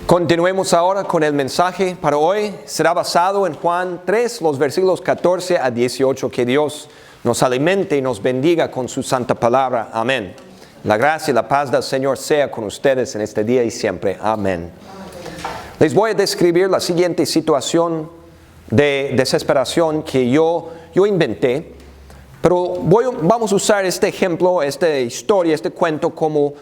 Continuemos ahora con el mensaje para hoy. Será basado en Juan 3, los versículos 14 a 18. Que Dios nos alimente y nos bendiga con su santa palabra. Amén. La gracia y la paz del Señor sea con ustedes en este día y siempre. Amén. Les voy a describir la siguiente situación de desesperación que yo inventé. Pero vamos a usar este ejemplo, esta historia, este cuento como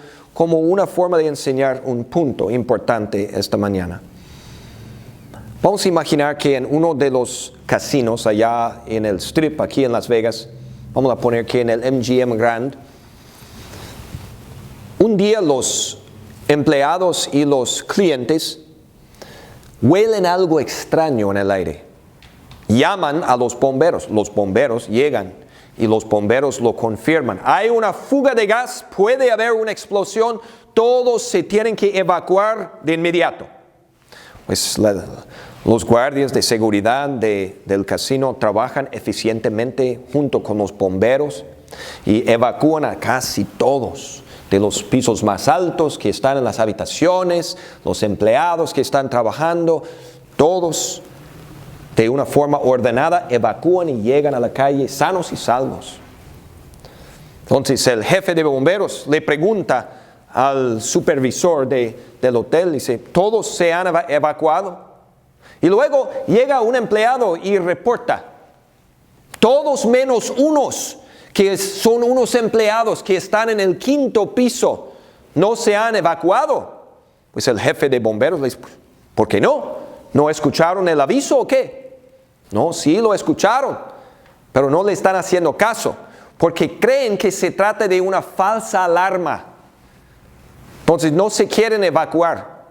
una forma de enseñar un punto importante esta mañana. Vamos a imaginar que en uno de los casinos allá en el Strip, aquí en Las Vegas, vamos a poner que en el MGM Grand, un día los empleados y los clientes huelen algo extraño en el aire. Llaman a los bomberos llegan y los bomberos lo confirman. Hay una fuga de gas, puede haber una explosión, todos se tienen que evacuar de inmediato. Pues los guardias de seguridad del casino trabajan eficientemente junto con los bomberos y evacúan a casi todos de los pisos más altos que están en las habitaciones, los empleados que están trabajando, todos de una forma ordenada evacúan y llegan a la calle sanos y salvos. Entonces el jefe de bomberos le pregunta al supervisor del hotel, dice, ¿todos se han evacuado? Y luego llega un empleado y reporta, todos menos unos, que son unos empleados que están en el 5º piso, no se han evacuado. Pues el jefe de bomberos le dice, ¿por qué no? ¿No escucharon el aviso o qué? No, sí lo escucharon, pero no le están haciendo caso, porque creen que se trata de una falsa alarma. Entonces no se quieren evacuar.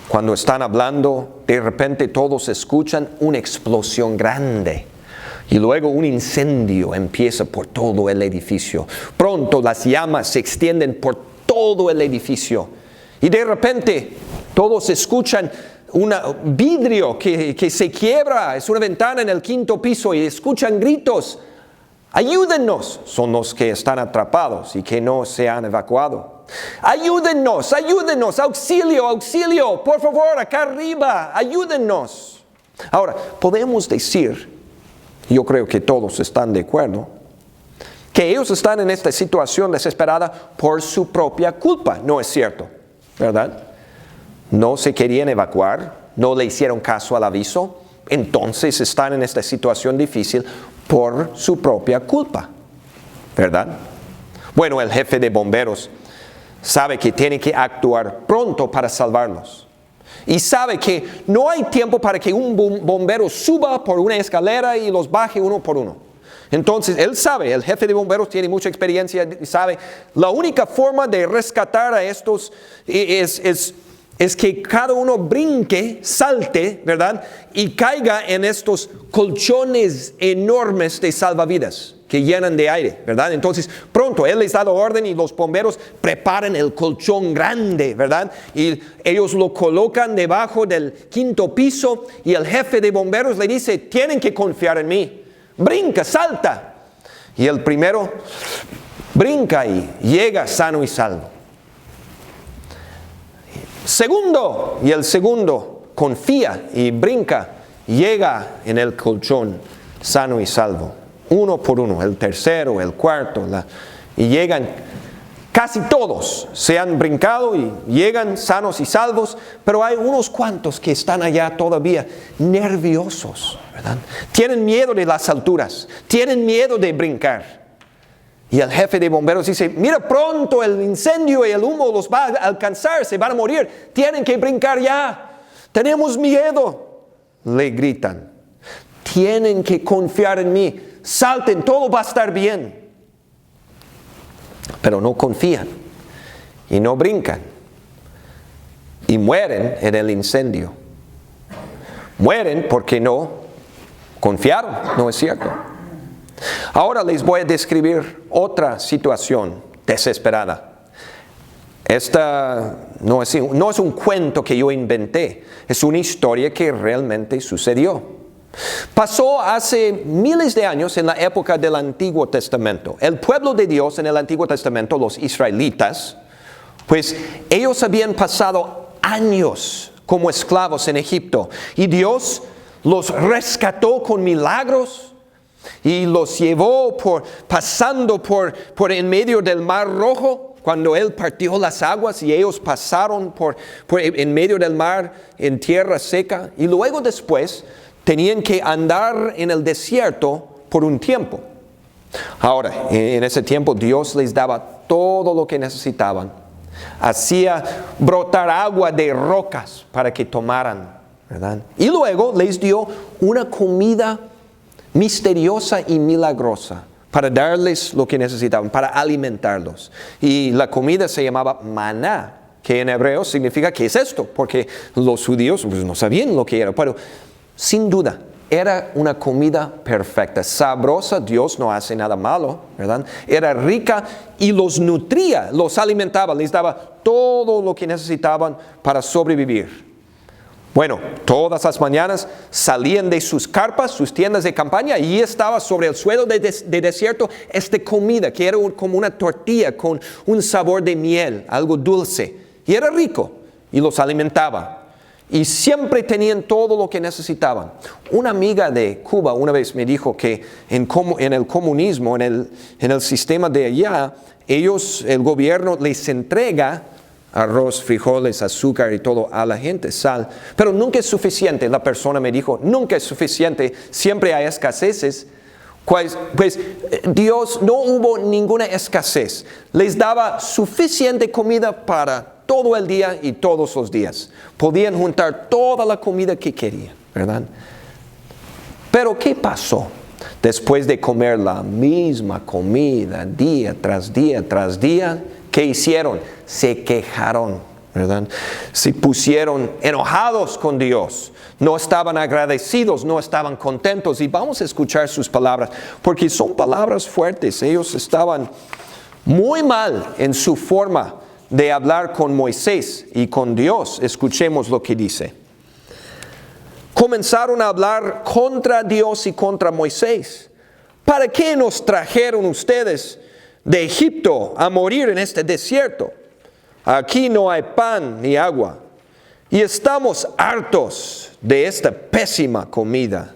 Cuando están hablando, de repente todos escuchan una explosión grande. Y luego un incendio empieza por todo el edificio. Pronto las llamas se extienden por todo el edificio. Y de repente todos escuchan un vidrio que se quiebra, es una ventana en el 5º piso y escuchan gritos. Ayúdennos, son los que están atrapados y que no se han evacuado. Ayúdennos, auxilio, auxilio, por favor, acá arriba, ayúdennos. Ahora, podemos decir, yo creo que todos están de acuerdo, que ellos están en esta situación desesperada por su propia culpa, ¿no es cierto? ¿Verdad? No se querían evacuar, no le hicieron caso al aviso, entonces están en esta situación difícil por su propia culpa, ¿verdad? Bueno, el jefe de bomberos sabe que tiene que actuar pronto para salvarlos. Y sabe que no hay tiempo para que un bombero suba por una escalera y los baje uno por uno. Entonces, él sabe, el jefe de bomberos tiene mucha experiencia y sabe, la única forma de rescatar a estos es que cada uno brinque, salte, ¿verdad? Y caiga en estos colchones enormes de salvavidas que llenan de aire, ¿verdad? Entonces, pronto, él les da la orden y los bomberos preparan el colchón grande, ¿verdad? Y ellos lo colocan debajo del 5º piso y el jefe de bomberos le dice, tienen que confiar en mí. Brinca, salta. Y el primero brinca y llega sano y salvo. Segundo, y el segundo confía y brinca, llega en el colchón sano y salvo. Uno por uno, el tercero, el cuarto, y llegan, casi todos se han brincado y llegan sanos y salvos, pero hay unos cuantos que están allá todavía nerviosos, ¿verdad? Tienen miedo de las alturas, tienen miedo de brincar. Y el jefe de bomberos dice, mira, pronto el incendio y el humo los va a alcanzar, se van a morir, tienen que brincar ya, tenemos miedo. Le gritan, tienen que confiar en mí, salten, todo va a estar bien. Pero no confían y no brincan y mueren en el incendio. Mueren porque no confiaron, ¿no es cierto? Ahora les voy a describir otra situación desesperada. Esta no es un cuento que yo inventé, es una historia que realmente sucedió. Pasó hace miles de años en la época del Antiguo Testamento. El pueblo de Dios en el Antiguo Testamento, los israelitas, pues ellos habían pasado años como esclavos en Egipto. Y Dios los rescató con milagros y los llevó pasando por en medio del Mar Rojo, cuando Él partió las aguas y ellos pasaron en medio del mar en tierra seca. Y luego después tenían que andar en el desierto por un tiempo. Ahora, en ese tiempo Dios les daba todo lo que necesitaban. Hacía brotar agua de rocas para que tomaran, ¿verdad? Y luego les dio una comida misteriosa y milagrosa para darles lo que necesitaban, para alimentarlos. Y la comida se llamaba maná, que en hebreo significa ¿qué es esto? Porque los judíos pues, no sabían lo que era, pero sin duda era una comida perfecta, sabrosa. Dios no hace nada malo, ¿verdad? Era rica y los nutría, los alimentaba, les daba todo lo que necesitaban para sobrevivir. Bueno, todas las mañanas salían de sus carpas, sus tiendas de campaña, y estaba sobre el suelo de desierto esta comida, que era como una tortilla con un sabor de miel, algo dulce, y era rico, y los alimentaba. Y siempre tenían todo lo que necesitaban. Una amiga de Cuba una vez me dijo que en el comunismo, en el sistema de allá, el gobierno les entrega arroz, frijoles, azúcar y todo a la gente, sal. Pero nunca es suficiente. La persona me dijo, nunca es suficiente. Siempre hay escaseces. Pues Dios no hubo ninguna escasez. Les daba suficiente comida para todo el día y todos los días. Podían juntar toda la comida que querían, ¿verdad? Pero ¿qué pasó? Después de comer la misma comida día tras día tras día, ¿qué hicieron? Se quejaron, ¿verdad? Se pusieron enojados con Dios. No estaban agradecidos, no estaban contentos. Y vamos a escuchar sus palabras, porque son palabras fuertes. Ellos estaban muy mal en su forma de hablar con Moisés y con Dios. Escuchemos lo que dice. Comenzaron a hablar contra Dios y contra Moisés. ¿Para qué nos trajeron ustedes de Egipto a morir en este desierto? Aquí no hay pan ni agua, y estamos hartos de esta pésima comida.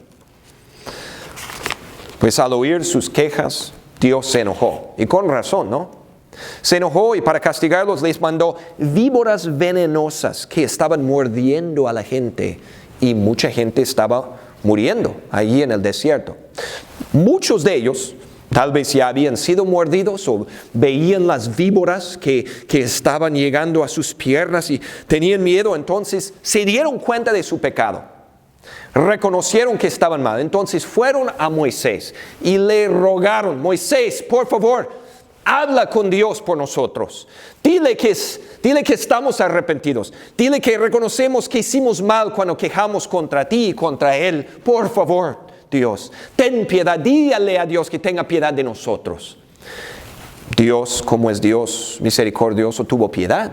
Pues al oír sus quejas, Dios se enojó, y con razón, ¿no? Se enojó y para castigarlos les mandó víboras venenosas que estaban mordiendo a la gente, y mucha gente estaba muriendo allí en el desierto. Muchos de ellos tal vez ya habían sido mordidos o veían las víboras que estaban llegando a sus piernas y tenían miedo. Entonces se dieron cuenta de su pecado. Reconocieron que estaban mal. Entonces fueron a Moisés y le rogaron: Moisés, por favor, habla con Dios por nosotros. Dile que estamos arrepentidos. Dile que reconocemos que hicimos mal cuando quejamos contra ti y contra Él. Por favor, Dios, ten piedad. Dígale a Dios que tenga piedad de nosotros. Dios, como es Dios misericordioso, tuvo piedad,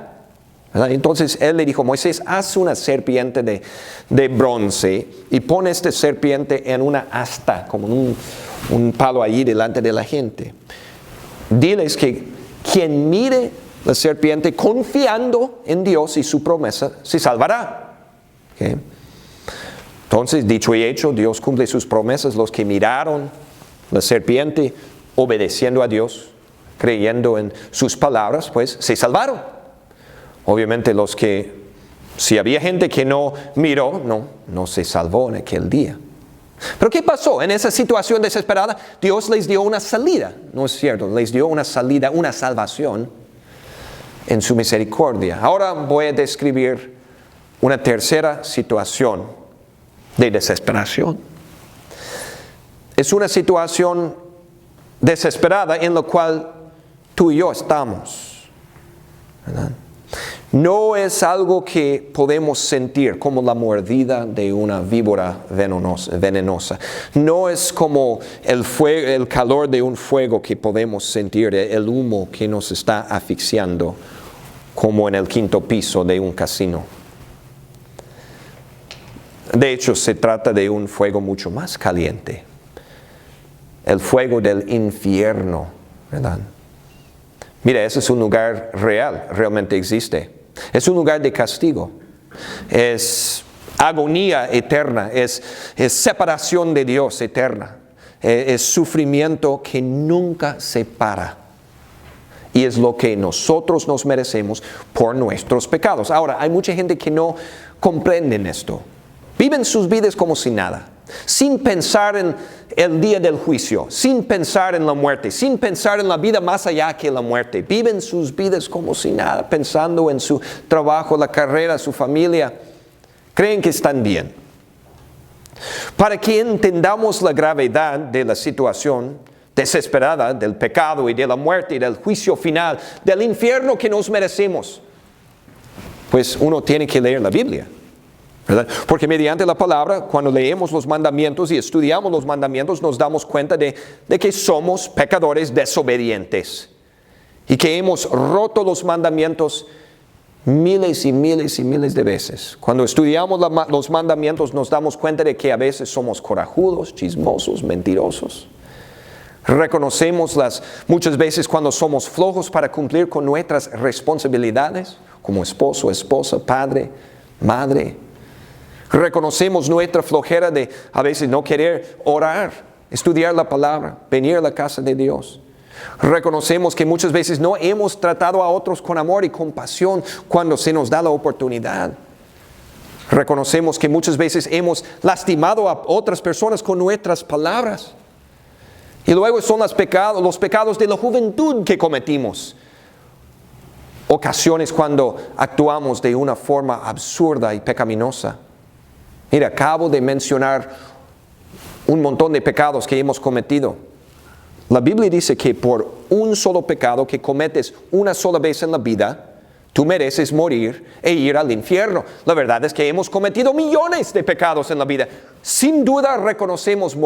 ¿verdad? Entonces Él le dijo: Moisés, haz una serpiente de bronce y pon esta serpiente en una asta, como un palo allí delante de la gente. Diles que quien mire la serpiente confiando en Dios y su promesa, se salvará. ¿Okay? Entonces, dicho y hecho, Dios cumple sus promesas. Los que miraron la serpiente, obedeciendo a Dios, creyendo en sus palabras, pues se salvaron. Obviamente si había gente que no miró, no se salvó en aquel día. Pero ¿qué pasó? En esa situación desesperada, Dios les dio una salida, ¿no es cierto? Les dio una salida, una salvación en su misericordia. Ahora voy a describir una tercera situación de desesperación. Es una situación desesperada en la cual tú y yo estamos, ¿verdad? No es algo que podemos sentir como la mordida de una víbora venenosa. No es como el calor de un fuego que podemos sentir, el humo que nos está asfixiando, como en el quinto piso de un casino. De hecho, se trata de un fuego mucho más caliente. El fuego del infierno, ¿verdad? Mira, ese es un lugar real, realmente existe. Es un lugar de castigo. es agonía eterna, es separación de Dios eterna, es sufrimiento que nunca se para. Y es lo que nosotros nos merecemos por nuestros pecados. Ahora, hay mucha gente que no comprenden esto. Viven sus vidas como si nada, sin pensar en el día del juicio, sin pensar en la muerte, sin pensar en la vida más allá que la muerte. Viven sus vidas como si nada, pensando en su trabajo, la carrera, su familia. Creen que están bien. Para que entendamos la gravedad de la situación desesperada del pecado y de la muerte y del juicio final, del infierno que nos merecemos, pues uno tiene que leer la Biblia, ¿verdad? Porque mediante la palabra, cuando leemos los mandamientos y estudiamos los mandamientos, nos damos cuenta de que somos pecadores desobedientes y que hemos roto los mandamientos miles y miles y miles de veces. Cuando estudiamos los mandamientos nos damos cuenta de que a veces somos corajudos, chismosos, mentirosos. Reconocemos muchas veces cuando somos flojos para cumplir con nuestras responsabilidades como esposo, esposa, padre, madre. Reconocemos nuestra flojera de a veces no querer orar, estudiar la palabra, venir a la casa de Dios. Reconocemos que muchas veces no hemos tratado a otros con amor y compasión cuando se nos da la oportunidad. Reconocemos que muchas veces hemos lastimado a otras personas con nuestras palabras. Y luego son los pecados de la juventud que cometimos. Ocasiones cuando actuamos de una forma absurda y pecaminosa. Mira, acabo de mencionar un montón de pecados que hemos cometido. La Biblia dice que por un solo pecado que cometes una sola vez en la vida, tú mereces morir e ir al infierno. La verdad es que hemos cometido millones de pecados en la vida. Sin duda merecemos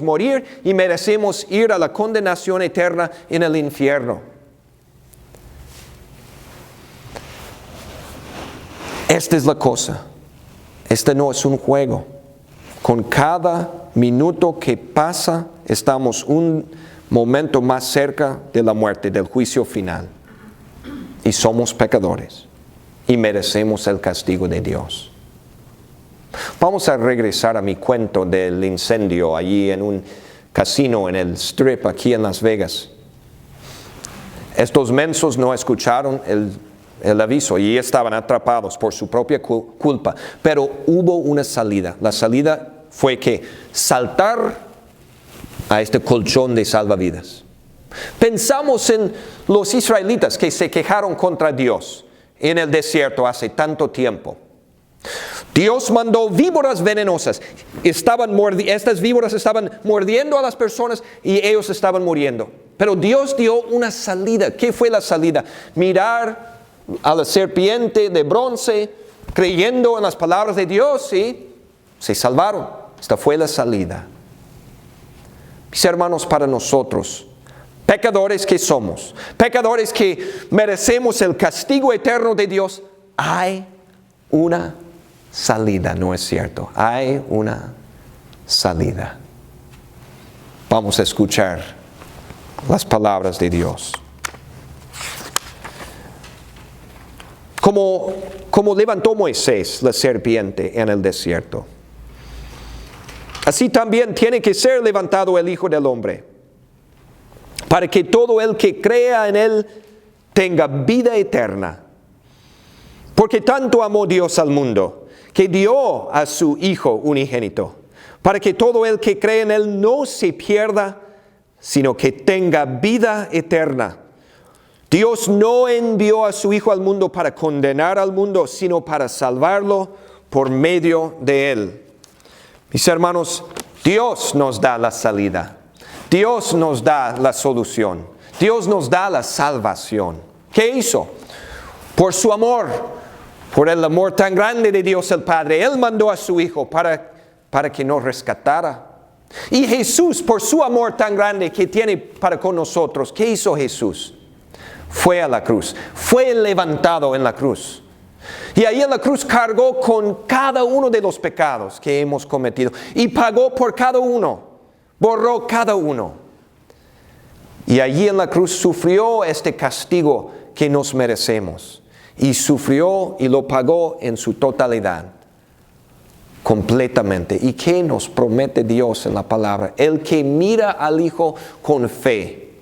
morir y merecemos ir a la condenación eterna en el infierno. Esta es la cosa. Este no es un juego. Con cada minuto que pasa, estamos un momento más cerca de la muerte, del juicio final. Y somos pecadores y merecemos el castigo de Dios. Vamos a regresar a mi cuento del incendio allí en un casino en el Strip aquí en Las Vegas. Estos mensos no escucharon el aviso y estaban atrapados por su propia culpa. Pero hubo una salida. La salida fue que saltar a este colchón de salvavidas. Pensamos en los israelitas que se quejaron contra Dios en el desierto hace tanto tiempo. Dios mandó víboras venenosas. Estas víboras estaban mordiendo a las personas y ellos estaban muriendo. Pero Dios dio una salida. ¿Qué fue la salida? Mirar a la serpiente de bronce, creyendo en las palabras de Dios y se salvaron. Esta fue la salida. Mis hermanos, para nosotros, pecadores que somos, pecadores que merecemos el castigo eterno de Dios, hay una salida, ¿no es cierto? Hay una salida. Vamos a escuchar las palabras de Dios. Como levantó Moisés la serpiente en el desierto, así también tiene que ser levantado el Hijo del Hombre, para que todo el que crea en Él tenga vida eterna. Porque tanto amó Dios al mundo, que dio a su Hijo unigénito, para que todo el que cree en Él no se pierda, sino que tenga vida eterna. Dios no envió a su Hijo al mundo para condenar al mundo, sino para salvarlo por medio de Él. Mis hermanos, Dios nos da la salida. Dios nos da la solución. Dios nos da la salvación. ¿Qué hizo? Por su amor, por el amor tan grande de Dios el Padre, Él mandó a su Hijo para que nos rescatara. Y Jesús, por su amor tan grande que tiene para con nosotros, ¿qué hizo Jesús? Fue a la cruz, fue levantado en la cruz. Y ahí en la cruz cargó con cada uno de los pecados que hemos cometido. Y pagó por cada uno, borró cada uno. Y allí en la cruz sufrió este castigo que nos merecemos. y sufrió y lo pagó en su totalidad, completamente. ¿Y qué nos promete Dios en la palabra? El que mira al Hijo con fe,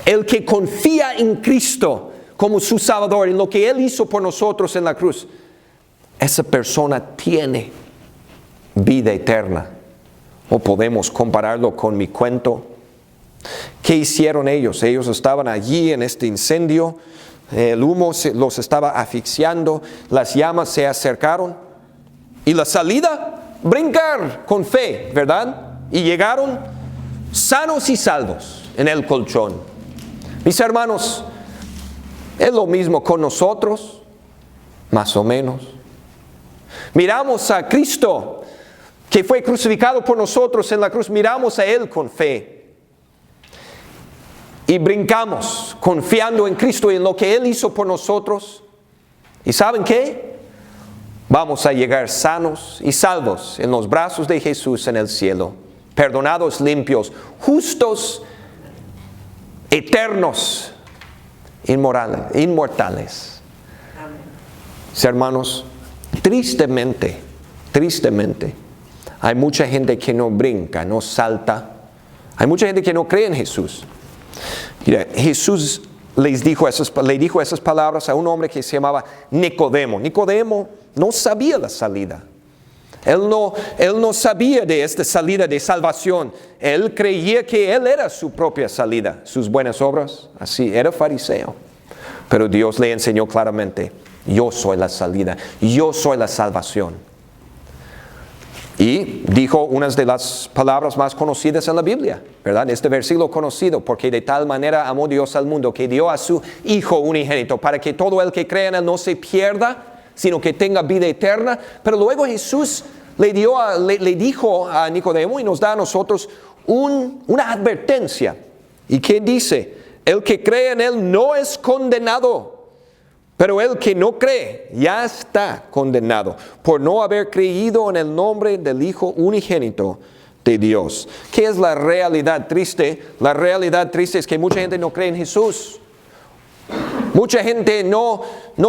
el que confía en Cristo como su Salvador, en lo que Él hizo por nosotros en la cruz, esa persona tiene vida eterna. O podemos compararlo con mi cuento. ¿Qué hicieron ellos? Ellos estaban allí en este incendio, el humo los estaba asfixiando, las llamas se acercaron. ¿Y la salida? Brincar con fe, ¿verdad? Y llegaron sanos y salvos en el colchón. Mis hermanos, es lo mismo con nosotros, más o menos. Miramos a Cristo, que fue crucificado por nosotros en la cruz, miramos a Él con fe. Y brincamos confiando en Cristo y en lo que Él hizo por nosotros. ¿Y saben qué? Vamos a llegar sanos y salvos en los brazos de Jesús en el cielo. Perdonados, limpios, justos, eternos, inmortales. Hermanos, tristemente, hay mucha gente que no brinca, no salta. Hay mucha gente que no cree en Jesús. Mira, Jesús le dijo esas palabras a un hombre que se llamaba Nicodemo. Nicodemo no sabía la salida. Él no sabía de esta salida de salvación. Él creía que él era su propia salida, sus buenas obras. Así, era fariseo. Pero Dios le enseñó claramente, yo soy la salida, yo soy la salvación. Y dijo unas de las palabras más conocidas en la Biblia, ¿verdad? Este versículo conocido, porque de tal manera amó Dios al mundo que dio a su Hijo unigénito, para que todo el que crea en Él no se pierda, sino que tenga vida eterna. Pero luego Jesús le dijo a Nicodemo y nos da a nosotros una advertencia. ¿Y qué dice? El que cree en Él no es condenado. Pero el que no cree ya está condenado por no haber creído en el nombre del Hijo unigénito de Dios. ¿Qué es la realidad triste? La realidad triste es que mucha gente no cree en Jesús. Mucha gente no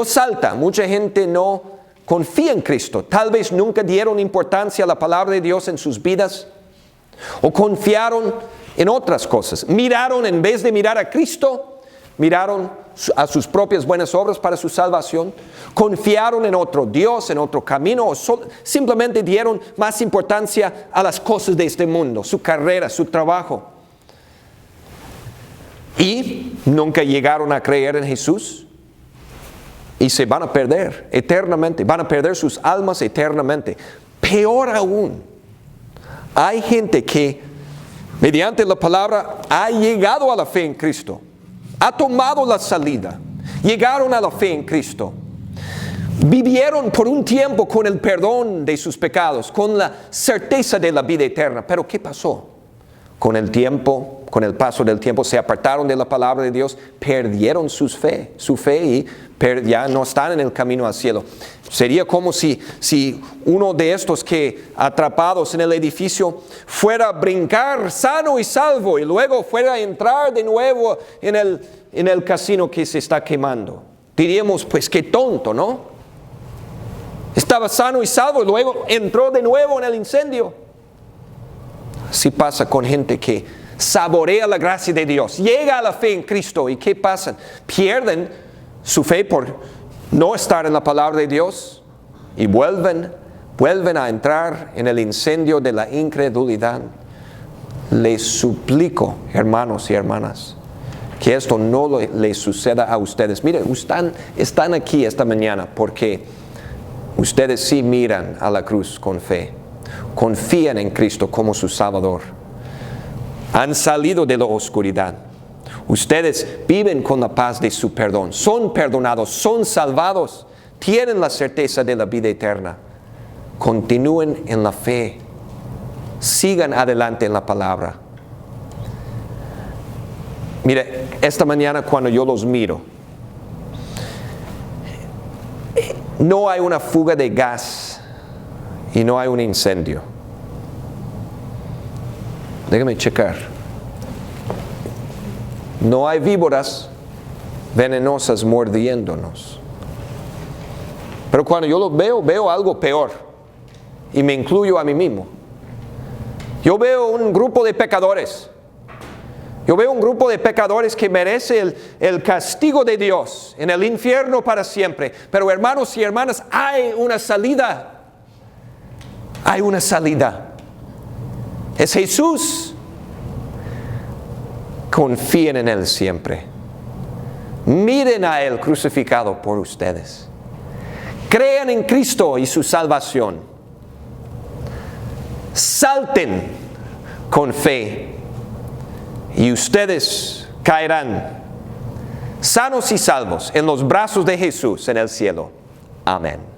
salta, mucha gente no confía en Cristo. Tal vez nunca dieron importancia a la palabra de Dios en sus vidas o confiaron en otras cosas. Miraron, en vez de mirar a Cristo, miraron a sus propias buenas obras para su salvación, confiaron en otro Dios, en otro camino, o simplemente dieron más importancia a las cosas de este mundo, su carrera, su trabajo. Y nunca llegaron a creer en Jesús y se van a perder eternamente, van a perder sus almas eternamente. Peor aún, hay gente que mediante la palabra ha llegado a la fe en Cristo. Ha tomado la salida, llegaron a la fe en Cristo, vivieron por un tiempo con el perdón de sus pecados, con la certeza de la vida eterna. Pero ¿qué pasó? Con el tiempo, con el paso del tiempo, se apartaron de la palabra de Dios, perdieron su fe y ya no están en el camino al cielo. Sería como si uno de estos que atrapados en el edificio fuera a brincar sano y salvo y luego fuera a entrar de nuevo en el casino que se está quemando. Diríamos, pues qué tonto, ¿no? Estaba sano y salvo y luego entró de nuevo en el incendio. Así pasa con gente que saborea la gracia de Dios, llega a la fe en Cristo y ¿qué pasa? Pierden su fe por no estar en la palabra de Dios y vuelven a entrar en el incendio de la incredulidad. Les suplico, hermanos y hermanas, que esto no les suceda a ustedes. Miren, están aquí esta mañana porque ustedes sí miran a la cruz con fe, confían en Cristo como su Salvador, han salido de la oscuridad. Ustedes viven con la paz de su perdón, son perdonados, son salvados, tienen la certeza de la vida eterna. Continúen en la fe, sigan adelante en la palabra. Mire, esta mañana cuando yo los miro, no hay una fuga de gas y no hay un incendio. Déjame checar. No hay víboras venenosas mordiéndonos. Pero cuando yo lo veo, veo algo peor. Y me incluyo a mí mismo. Yo veo un grupo de pecadores. Yo veo un grupo de pecadores que merece el castigo de Dios en el infierno para siempre. Pero hermanos y hermanas, hay una salida. Hay una salida. Es Jesús. Confíen en Él siempre. Miren a Él crucificado por ustedes. Crean en Cristo y su salvación. Salten con fe. Y ustedes caerán sanos y salvos en los brazos de Jesús en el cielo. Amén.